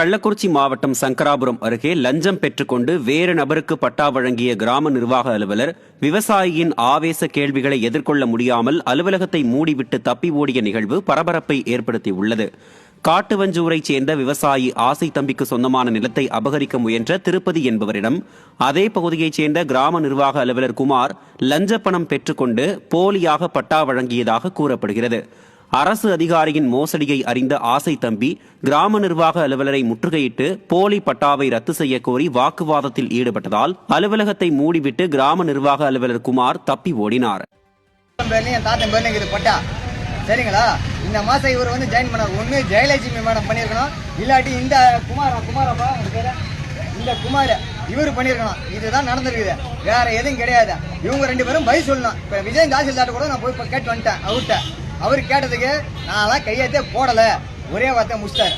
கள்ளக்குறிச்சி மாவட்டம் சங்கராபுரம் அருகே லஞ்சம் பெற்றுக்கொண்டு வேறு நபருக்கு பட்டா வழங்கிய கிராம நிர்வாக அலுவலர் விவசாயியின் ஆவேச கேள்விகளை எதிர்கொள்ள முடியாமல் அலுவலகத்தை மூடிவிட்டு தப்பி ஓடிய நிகழ்வு பரபரப்பை ஏற்படுத்தியுள்ளது. காட்டுவஞ்சூரைச் சேர்ந்த விவசாயி ஆசை தம்பிக்கு சொந்தமான நிலத்தை அபகரிக்க முயன்ற திருப்பதி என்பவரிடம் அதே பகுதியைச் சேர்ந்த கிராம நிர்வாக அலுவலர் குமார் லஞ்ச பணம் பெற்றுக்கொண்டு போலியாக பட்டா வழங்கியதாக கூறப்படுகிறது. அரசு அதிகாரியின் மோசடியை அறிந்த ஆசை தம்பி கிராம நிர்வாக அலுவலரை முற்றுகையிட்டு போலி பட்டாவை ரத்து செய்ய கோரி வாக்குவாதத்தில் ஈடுபட்டதால் அலுவலகத்தை மூடிவிட்டு கிராம நிர்வாக அலுவலர் குமார் தப்பி ஓடினார். சரிங்களா, இந்த மாசம் இவர் வந்து ஜாயின் பண்ணார். ஒண்ணு ஜெயலட்சுமி மேடம் பண்ணிருக்கணும், இல்லாட்டி இந்த இந்த குமார இவர் பண்ணிருக்கணும். இதுதான் நடந்திருக்குது, வேற எதுவும் கிடையாது. இவங்க ரெண்டு பேரும் பை சொல்லணும். இப்ப விஜய் தாசில்தார்ட்ட கூட நான் போய் கேட்டு வந்துட்டேன் அவர்கிட்ட. அவரு கேட்டதுக்கு நான்லாம் கையெழுத்தே போடல, ஒரே வார்த்தை முடிச்சிட்டாரு.